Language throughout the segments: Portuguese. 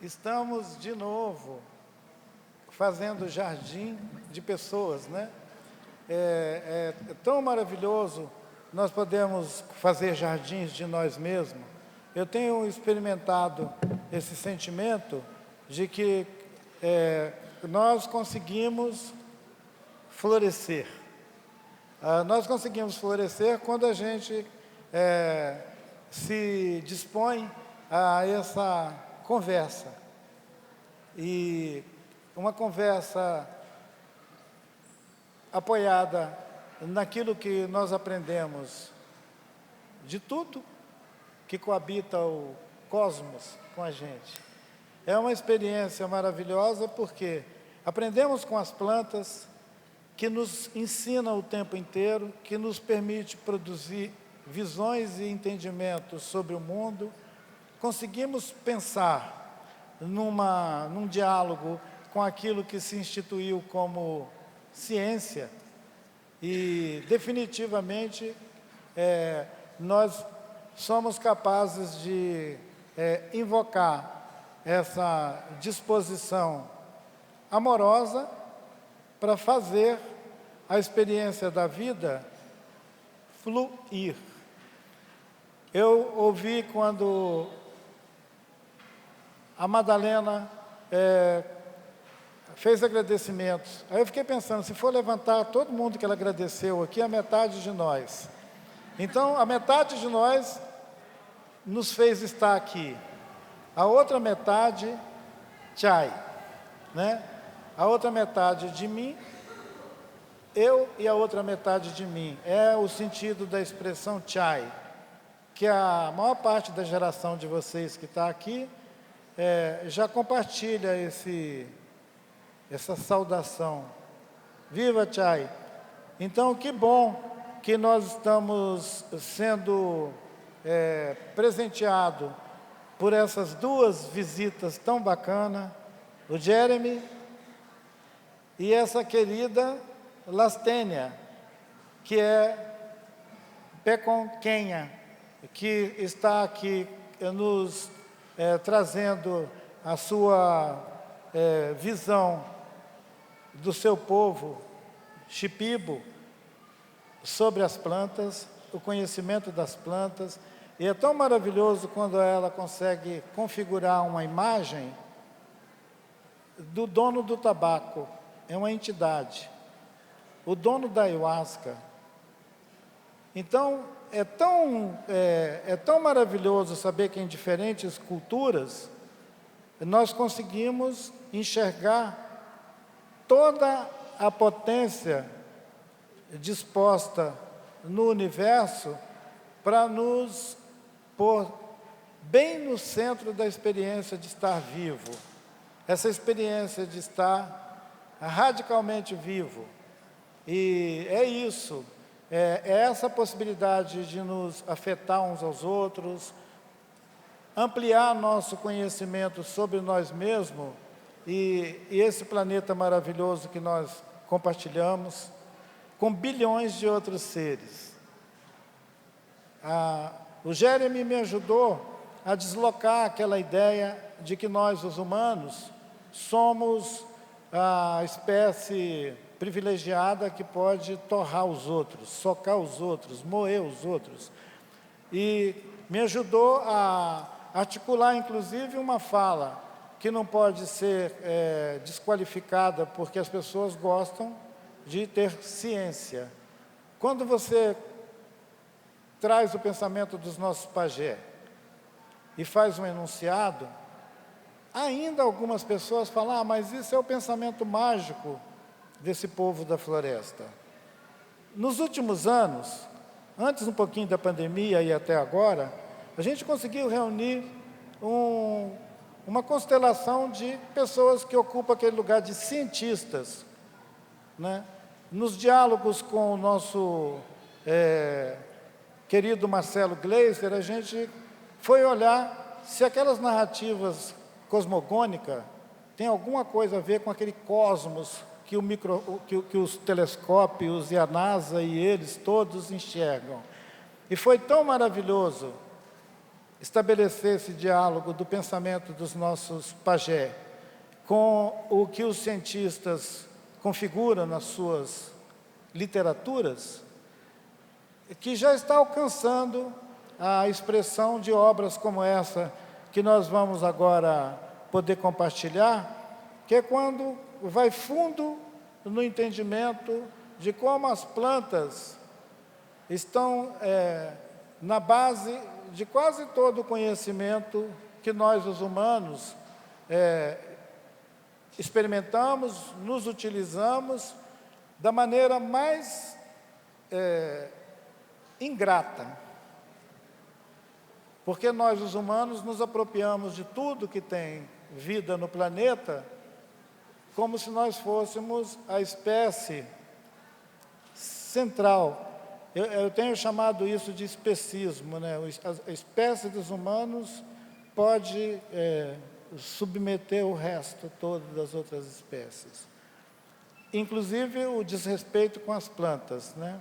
Estamos de novo fazendo jardim de pessoas, né? É tão maravilhoso nós podemos fazer jardins de nós mesmos. Eu tenho experimentado esse sentimento de que nós conseguimos florescer. Nós conseguimos florescer quando a gente se dispõe a essa conversa. E uma conversa apoiada naquilo que nós aprendemos de tudo que coabita o cosmos com a gente. É uma experiência maravilhosa porque aprendemos com as plantas, que nos ensinam o tempo inteiro, que nos permite produzir visões e entendimentos sobre o mundo. Conseguimos pensar num diálogo com aquilo que se instituiu como ciência e, definitivamente, nós somos capazes de invocar essa disposição amorosa para fazer a experiência da vida fluir. Eu ouvi quando a Madalena fez agradecimentos. Aí eu fiquei pensando, se for levantar todo mundo que ela agradeceu aqui, a metade de nós. Então, a metade de nós nos fez estar aqui. A outra metade, tchai, né? A outra metade de mim, eu e a outra metade de mim. É o sentido da expressão tchai, que a maior parte da geração de vocês que está aqui já compartilha essa saudação. Viva Chai! Então, que bom que nós estamos sendo presenteados por essas duas visitas tão bacanas, o Jeremy e essa querida Lastênia, que é peconquenha, que está aqui nos trazendo a sua visão do seu povo, Shipibo, sobre as plantas, o conhecimento das plantas. E é tão maravilhoso quando ela consegue configurar uma imagem do dono do tabaco, é uma entidade, o dono da ayahuasca. Então, é tão maravilhoso saber que em diferentes culturas nós conseguimos enxergar toda a potência disposta no universo para nos pôr bem no centro da experiência de estar vivo. Essa experiência de estar radicalmente vivo. E é isso. É essa possibilidade de nos afetar uns aos outros, ampliar nosso conhecimento sobre nós mesmos e esse planeta maravilhoso que nós compartilhamos com bilhões de outros seres. O Jeremy me ajudou a deslocar aquela ideia de que nós, os humanos, somos a espécie privilegiada que pode torrar os outros, socar os outros, moer os outros. E me ajudou a articular, inclusive, uma fala que não pode ser desqualificada, porque as pessoas gostam de ter ciência. Quando você traz o pensamento dos nossos pajé e faz um enunciado, ainda algumas pessoas falam, mas isso é o pensamento mágico desse povo da floresta. Nos últimos anos, antes um pouquinho da pandemia e até agora, a gente conseguiu reunir uma constelação de pessoas que ocupam aquele lugar de cientistas, né? Nos diálogos com o nosso querido Marcelo Gleiser, a gente foi olhar se aquelas narrativas cosmogônicas têm alguma coisa a ver com aquele cosmos que os telescópios e a NASA e eles todos enxergam. E foi tão maravilhoso estabelecer esse diálogo do pensamento dos nossos pajé com o que os cientistas configuram nas suas literaturas, que já está alcançando a expressão de obras como essa que nós vamos agora poder compartilhar, que é quando vai fundo no entendimento de como as plantas estão na base de quase todo o conhecimento que nós, os humanos, experimentamos, nos utilizamos da maneira mais ingrata. Porque nós, os humanos, nos apropriamos de tudo que tem vida no planeta como se nós fôssemos a espécie central. Eu tenho chamado isso de especismo, né? A espécie dos humanos pode submeter o resto todo das outras espécies. Inclusive o desrespeito com as plantas, né?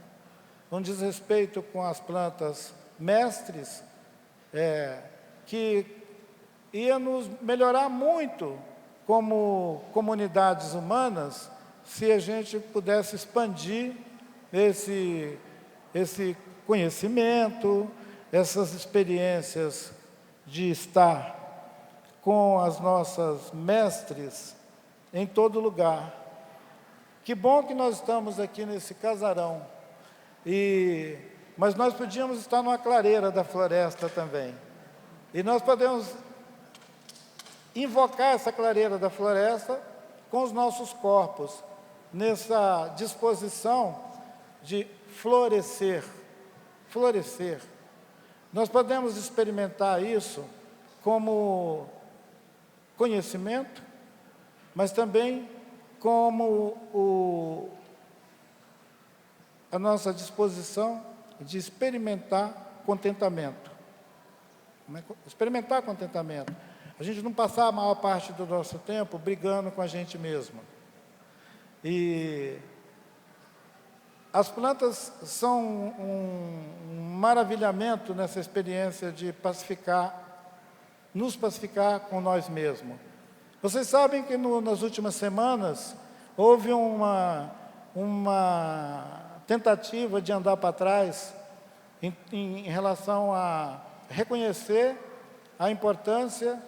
Um desrespeito com as plantas mestres, que ia nos melhorar muito como comunidades humanas se a gente pudesse expandir esse conhecimento, essas experiências de estar com as nossas mestres em todo lugar. Que bom que nós estamos aqui nesse casarão, mas nós podíamos estar numa clareira da floresta também. E nós podemos invocar essa clareira da floresta com os nossos corpos, nessa disposição de florescer. Nós podemos experimentar isso como conhecimento, mas também como a nossa disposição de experimentar contentamento. Experimentar contentamento. A gente não passar a maior parte do nosso tempo brigando com a gente mesmo. E as plantas são um maravilhamento nessa experiência de nos pacificar com nós mesmos. Vocês sabem que nas últimas semanas houve uma tentativa de andar para trás em relação a reconhecer a importância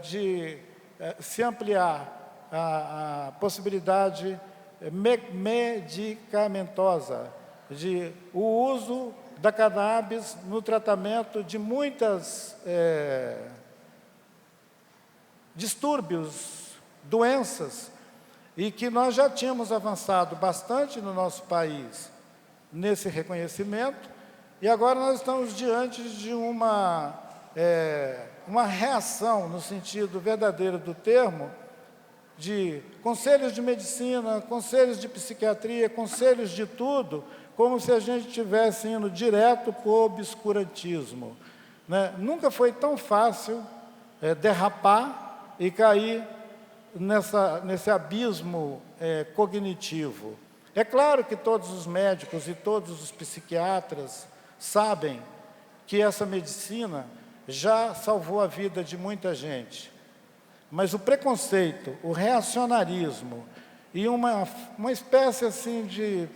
de se ampliar a possibilidade medicamentosa de o uso da cannabis no tratamento de muitas distúrbios, doenças, e que nós já tínhamos avançado bastante no nosso país nesse reconhecimento, e agora nós estamos diante de uma reação, no sentido verdadeiro do termo, de conselhos de medicina, conselhos de psiquiatria, conselhos de tudo, como se a gente estivesse indo direto para o obscurantismo, né? Nunca foi tão fácil derrapar e cair nesse abismo cognitivo. É claro que todos os médicos e todos os psiquiatras sabem que essa medicina já salvou a vida de muita gente. Mas o preconceito, o reacionarismo e uma espécie assim de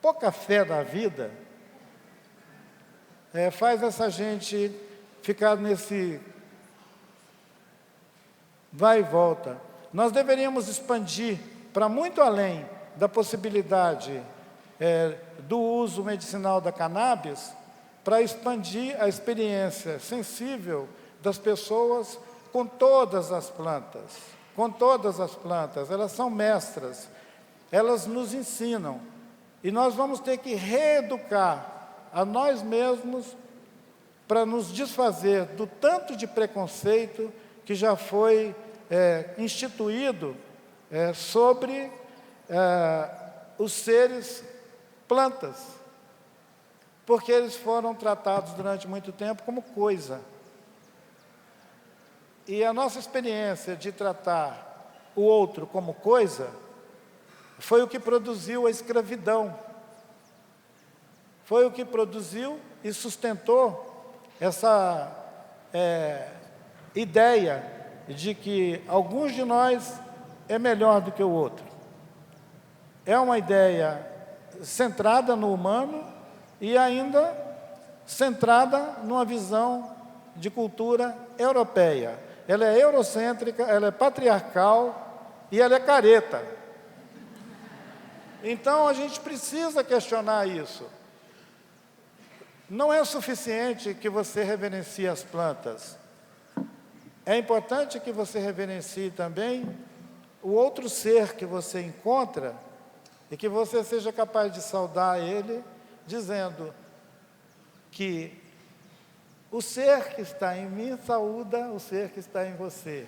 pouca fé na vida faz essa gente ficar nesse vai e volta. Nós deveríamos expandir para muito além da possibilidade do uso medicinal da cannabis, para expandir a experiência sensível das pessoas com todas as plantas. Com todas as plantas, elas são mestras, elas nos ensinam. E nós vamos ter que reeducar a nós mesmos para nos desfazer do tanto de preconceito que já foi instituído sobre os seres plantas, porque eles foram tratados durante muito tempo como coisa. E a nossa experiência de tratar o outro como coisa foi o que produziu a escravidão. Foi o que produziu e sustentou essa ideia de que alguns de nós é melhor do que o outro. É uma ideia centrada no humano e ainda centrada numa visão de cultura europeia. Ela é eurocêntrica, ela é patriarcal e ela é careta. Então a gente precisa questionar isso. Não é suficiente que você reverencie as plantas. É importante que você reverencie também o outro ser que você encontra e que você seja capaz de saudar ele, dizendo que o ser que está em mim saúda o ser que está em você,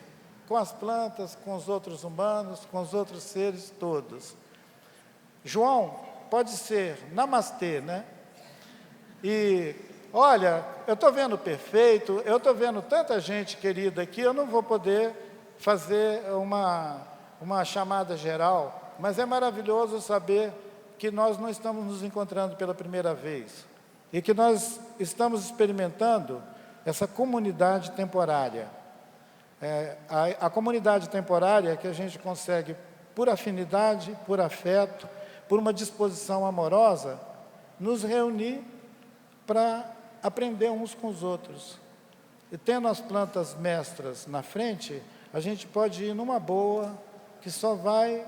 com as plantas, com os outros humanos, com os outros seres todos. João pode ser namastê, né? E, olha, eu estou vendo perfeito, eu estou vendo tanta gente querida aqui, eu não vou poder fazer uma chamada geral, mas é maravilhoso saber que nós não estamos nos encontrando pela primeira vez e que nós estamos experimentando essa comunidade temporária. A comunidade temporária que a gente consegue, por afinidade, por afeto, por uma disposição amorosa, nos reunir para aprender uns com os outros. E tendo as plantas mestras na frente, a gente pode ir numa boa, que só vai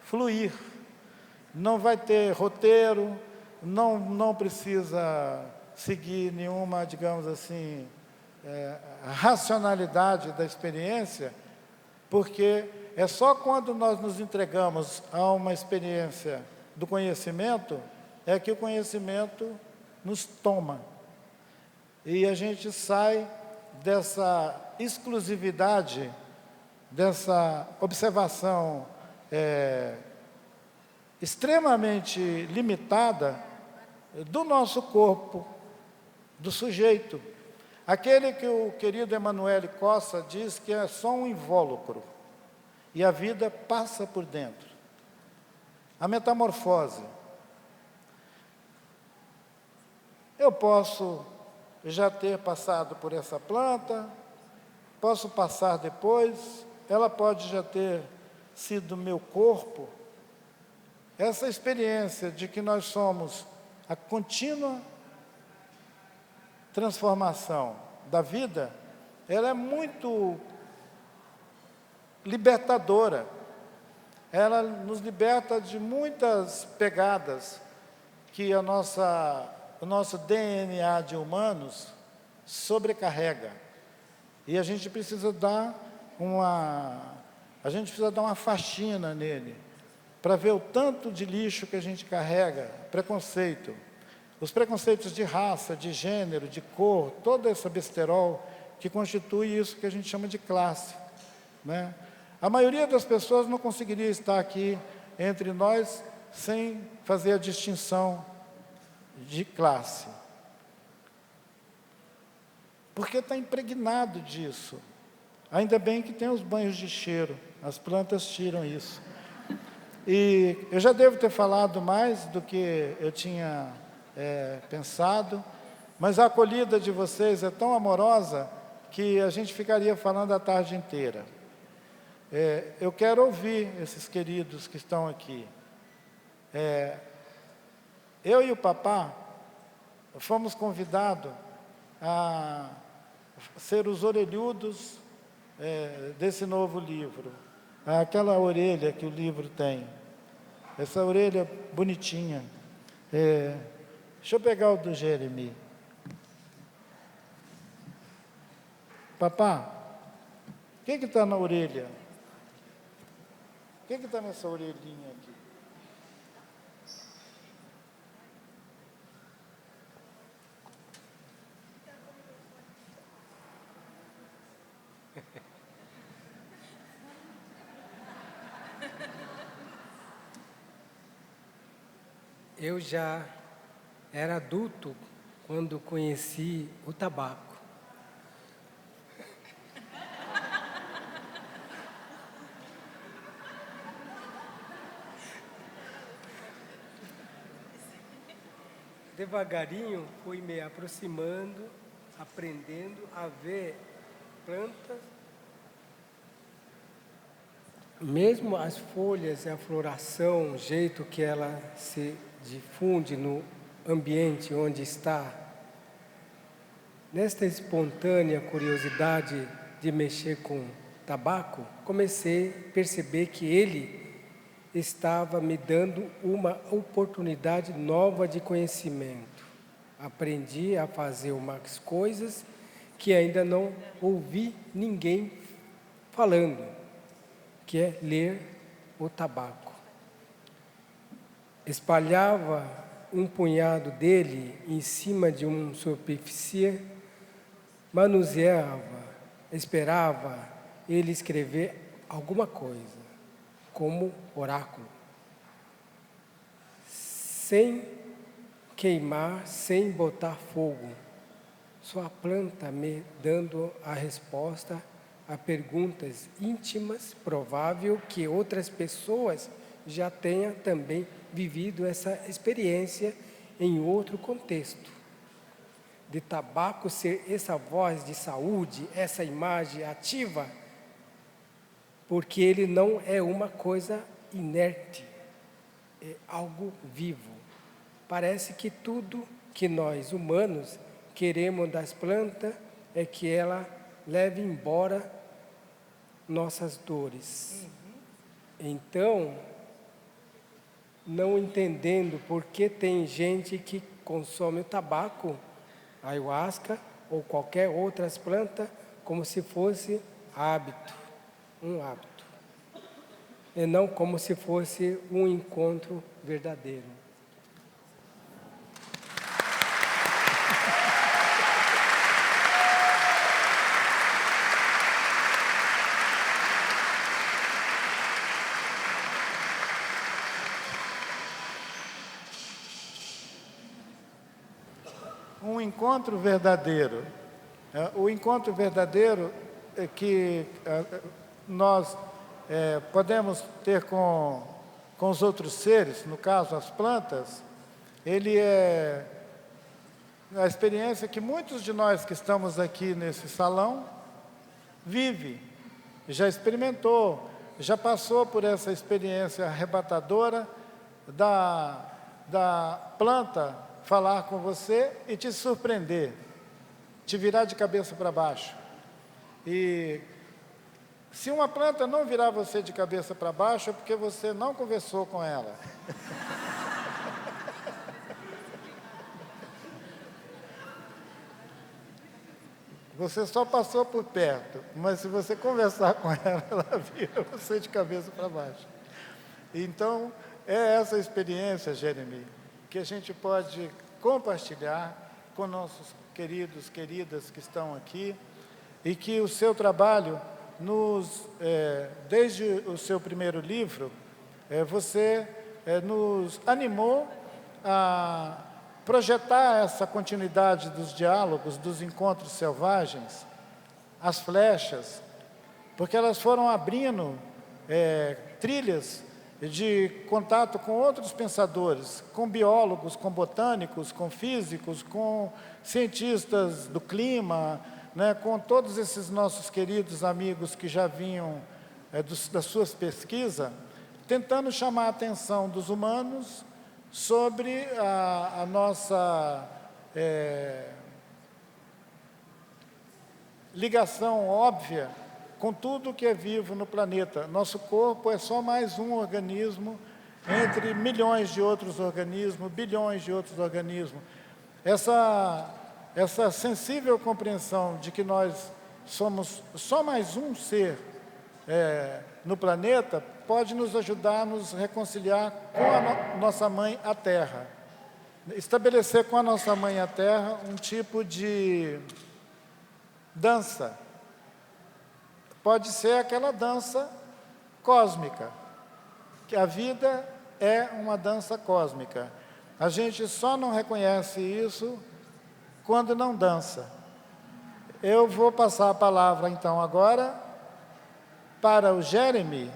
fluir. Não vai ter roteiro, não precisa seguir nenhuma, digamos assim, racionalidade da experiência, porque é só quando nós nos entregamos a uma experiência do conhecimento, é que o conhecimento nos toma. E a gente sai dessa exclusividade, dessa observação extremamente limitada do nosso corpo, do sujeito. Aquele que o querido Emanuele Cossa diz que é só um invólucro, e a vida passa por dentro. A metamorfose. Eu posso já ter passado por essa planta, posso passar depois, ela pode já ter sido meu corpo. Essa experiência de que nós somos a contínua transformação da vida, ela é muito libertadora. Ela nos liberta de muitas pegadas que o nosso DNA de humanos sobrecarrega. E a gente precisa dar uma faxina nele, para ver o tanto de lixo que a gente carrega, preconceito. Os preconceitos de raça, de gênero, de cor, toda essa besterol que constitui isso que a gente chama de classe, né? A maioria das pessoas não conseguiria estar aqui entre nós sem fazer a distinção de classe. Porque está impregnado disso. Ainda bem que tem os banhos de cheiro, as plantas tiram isso. E eu já devo ter falado mais do que eu tinha pensado, mas a acolhida de vocês é tão amorosa que a gente ficaria falando a tarde inteira. Eu quero ouvir esses queridos que estão aqui. Eu e o papá fomos convidados a ser os orelhudos desse novo livro. Aquela orelha que o livro tem, essa orelha bonitinha. Deixa eu pegar o do Jeremy. Papá, o que está na orelha? O que está nessa orelhinha aqui? Eu já era adulto quando conheci o tabaco. Devagarinho fui me aproximando aprendendo a ver plantas, mesmo as folhas e a floração, o jeito que ela se difunde no ambiente onde está. Nesta espontânea curiosidade de mexer com tabaco, comecei a perceber que ele estava me dando uma oportunidade nova de conhecimento. Aprendi a fazer umas coisas que ainda não ouvi ninguém falando, que é ler o tabaco. Espalhava um punhado dele em cima de uma superfície, manuseava, esperava ele escrever alguma coisa, como oráculo, sem queimar, sem botar fogo, só a planta me dando a resposta a perguntas íntimas, provável que outras pessoas já tenham também vivido essa experiência em outro contexto. De tabaco ser essa voz de saúde, essa imagem ativa, porque ele não é uma coisa inerte, é algo vivo. Parece que tudo que nós humanos queremos das plantas é que ela leve embora nossas dores. Então, não entendendo por que tem gente que consome o tabaco, a ayahuasca ou qualquer outra planta, como se fosse hábito, um hábito, e não como se fosse um encontro verdadeiro. Um encontro verdadeiro. O encontro verdadeiro é que nós podemos ter com os outros seres, no caso as plantas, ele é a experiência que muitos de nós que estamos aqui nesse salão vive, já experimentou, já passou por essa experiência arrebatadora da planta falar com você e te surpreender, te virar de cabeça para baixo. E se uma planta não virar você de cabeça para baixo, é porque você não conversou com ela. Você só passou por perto, mas se você conversar com ela, ela vira você de cabeça para baixo. Então, é essa experiência, Jeremy, que a gente pode compartilhar com nossos queridos, queridas que estão aqui, e que o seu trabalho, desde o seu primeiro livro, você nos animou a projetar essa continuidade dos diálogos, dos encontros selvagens, as flechas, porque elas foram abrindo trilhas de contato com outros pensadores, com biólogos, com botânicos, com físicos, com cientistas do clima, né, com todos esses nossos queridos amigos que já vinham das suas pesquisas, tentando chamar a atenção dos humanos sobre a nossa ligação óbvia com tudo que é vivo no planeta. Nosso corpo é só mais um organismo entre milhões de outros organismos, bilhões de outros organismos. Essa sensível compreensão de que nós somos só mais um ser no planeta pode nos ajudar a nos reconciliar com a nossa mãe, a Terra. Estabelecer com a nossa mãe, a Terra, um tipo de dança. Pode ser aquela dança cósmica, que a vida é uma dança cósmica. A gente só não reconhece isso quando não dança. Eu vou passar a palavra, então, agora para o Jeremy,